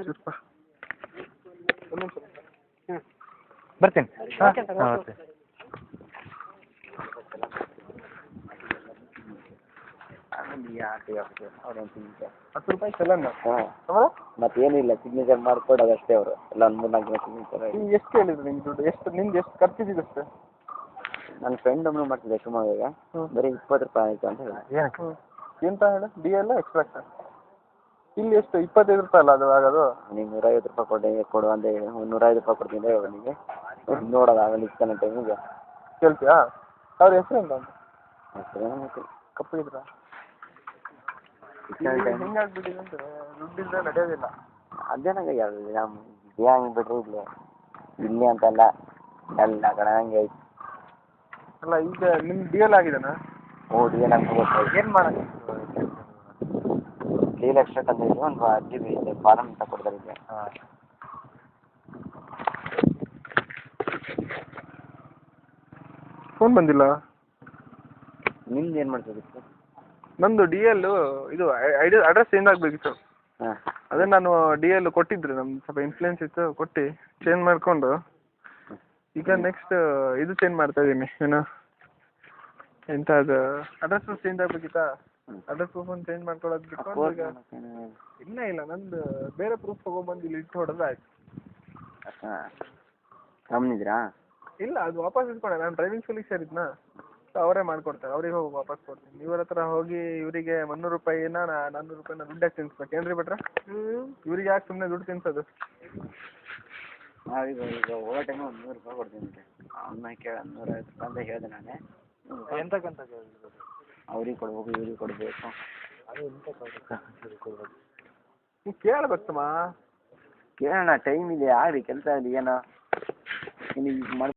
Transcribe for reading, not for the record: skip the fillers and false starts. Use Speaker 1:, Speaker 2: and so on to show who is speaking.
Speaker 1: ಸ್ವಲ್ಪ
Speaker 2: ಬರ್ತೀನಿ.
Speaker 1: Okay sir,
Speaker 2: ಹಾಂ
Speaker 1: ಓಕೆ.
Speaker 2: ಓಕೆ.
Speaker 1: ₹10 ಚಲನ್.
Speaker 3: ಮತ್ತೇನಿಲ್ಲ, ಸಿಗ್ನೇಚರ್ ಮಾಡ್ಕೊಡೋದು ಅಷ್ಟೇ ಅವರು ಎಲ್ಲ. ಒಂದು 3-4 ದಿನ ಸಿಗ್ನೇಚರ್.
Speaker 1: ನಿಮ್ಗೆ ಎಷ್ಟು ಹೇಳಿದ್ರು ನಿಮ್ಗೆ ದುಡ್ಡು? ಎಷ್ಟು ನಿಮ್ದು ಎಷ್ಟು ಖರ್ಚಿದ್ದು ಅಷ್ಟೇ?
Speaker 3: ನನ್ನ ಫ್ರೆಂಡ್ ಒಬ್ಬನು ಮಾಡ್ತಿದ್ದೆ ಶಿವಮೊಗ್ಗ, ಬರೀ ₹20 ಆಯಿತು ಅಂತ ಹೇಳಿ.
Speaker 2: ಏನಕ್ಕೆ?
Speaker 1: ಎಂತ ಹೇಳು, ಡಿ ಎಲ್ ಎಕ್ಸ್ಟ್ರಾಕ್ಟ್? ಇಲ್ಲಿ ಎಷ್ಟು ₹25 ಅಲ್ಲ ಅದು ಆಗೋದು?
Speaker 3: ನೀವು ₹150 ಕೊಡು ಅಂತ ಹೇಳಿ, ₹105 ಕೊಡ್ತೀನಿ ಅವನಿಗೆ. ನೋಡೋದು ಆಮೇಲೆ ಇಸ್ತಾನೆ ಟೈಮಿಗೆ
Speaker 1: ಕೇಳ್ತೀಯಾ? ಅವ್ರ ಹೆಸರು ಎಂತ ಅಂತ?
Speaker 3: ಅಷ್ಟೇ.
Speaker 1: ಕಪ್ಪು
Speaker 3: ಟೈಮ್
Speaker 1: ಹಿಂಗಾಗ್ಬಿಟ್ಟಿದೆ ಅಂತ, ದುಡ್ಡಿದ್ರೆ ನಡೆಯೋದಿಲ್ಲ.
Speaker 3: ಅದೇನಾಗ ಹಂಗೆ ಬಿಡ್ರಿ ಇಲ್ಲಿ ಅಂತಲ್ಲ, ಎಲ್ಲ ಕಡೆ ಹಂಗೆ ಐತಿ.
Speaker 1: ಅಲ್ಲ ಈಗ ನಿಮ್ಗೆ ಡಿ ಎಲ್ ಆಗಿದೆನಾ?
Speaker 3: ಓಡಿ ಏನಾಗ್ತದೆ
Speaker 2: ಏನು ಮಾಡೋದು?
Speaker 3: ಡೀಲ್ ಎಕ್ಸ್ಟ್ರಾ ಅಂತ ಹೇಳಿ ಒಂದು ಅರ್ಜಿ ಇದೆ, ಫಾರಮ್ ತಗೊಡ್ತಾರೆ ಇದೆ.
Speaker 2: ಹಾಂ.
Speaker 1: ಫೋನ್ ಬಂದಿಲ್ಲ.
Speaker 3: ನಿಮ್ದು ಏನು ಮಾಡ್ತಿದ್ದಿತ್ತು?
Speaker 1: ನಂದು ಡಿ ಎಲ್ ಇದು ಅಡ್ರೆಸ್ ಚೇಂಜ್ ಆಗಬೇಕಿತ್ತು.
Speaker 3: ಹಾಂ.
Speaker 1: ಅದೇ ನಾನು ಡಿ ಎಲ್ ಕೊಟ್ಟಿದ್ರು, ನಮ್ದು ಸ್ವಲ್ಪ ಇನ್ಫ್ಲೂಯೆನ್ಸ್ ಇತ್ತು, ಕೊಟ್ಟು ಚೇಂಜ್ ಮಾಡಿಕೊಂಡು ಈಗ ನೆಕ್ಸ್ಟ್ ಇದು ಚೇಂಜ್ ಮಾಡ್ತಾ ಇದ್ದೀನಿ. ಏನು ಎಂತ ಅದು ಅಡ್ರೆಸ್ ಚೇಂಜ್ ಆಗಬೇಕಿತ್ತಾ? ಅಡ್ರೆಸ್ ಪ್ರೂಫ್ ಒಂದು ಚೇಂಜ್ ಮಾಡ್ಕೊಳ್ಳೋದು ಬಿಟ್ಕೊಂಡು ಈಗ ಇಲ್ಲ ನಂದು ಬೇರೆ ಪ್ರೂಫ್ ತೊಗೊಂಬಂದು ಇಲ್ಲಿ ಇಟ್ಟು ಹೊಡೆದ್ರೆ ಆಯ್ತು.
Speaker 3: ಗಮನಿದ್ರಾ?
Speaker 1: ಇಲ್ಲ, ಅದು ವಾಪಸ್ ಇಟ್ಕೊಂಡೆ. ನಾನು ಡ್ರೈವಿಂಗ್ ಸ್ಕೂಲಿಗೆ ಸೇರಿದ್ನಾ, ಸೊ ಅವರೇ ಮಾಡಿಕೊಡ್ತಾರೆ. ಅವ್ರಿಗೆ ಹೋಗಿ ವಾಪಸ್ ಕೊಡ್ತೀನಿ. ಇವ್ರ ಹತ್ರ ಹೋಗಿ ಇವರಿಗೆ ₹300 ₹400 ದುಡ್ಡು ಯಾಕೆ ತಿನ್ಸ್ಬೇಕು? ಏನ್ರಿ ಬಿಟ್ರೆ ಇವ್ರಿಗೆ ಯಾಕೆ ಸುಮ್ಮನೆ ದುಡ್ಡು ತಿನ್ಸೋದು?
Speaker 3: ನಾವೀಗ ಹೋಗೋ ಟೈಮು ₹100 ಕೊಡ್ತೀನಿ. ಅವನ್ನ ಕೇಳ ₹150 ಅಂತ ಹೇಳಿದೆ ನಾನೇ.
Speaker 2: ಎಂತಕ್ಕಂತ ಕೇಳಿದ್ರು?
Speaker 3: ಅವ್ರಿಗೆ ಕೊಡ್ಬೇಕು, ಇವ್ರಿಗೆ ಕೊಡಬೇಕು.
Speaker 2: ಅದು ಎಂತ ಕೊಡ್ಬೇಕು?
Speaker 1: ನೀವು ಕೇಳಬೇಕಮ್ಮ.
Speaker 3: ಕೇಳೋಣ, ಟೈಮ್ ಇದೆ, ಆಗ್ರಿ ಕೆಲಸ ಇದೆ ಏನೋ. ನಿಮಗೆ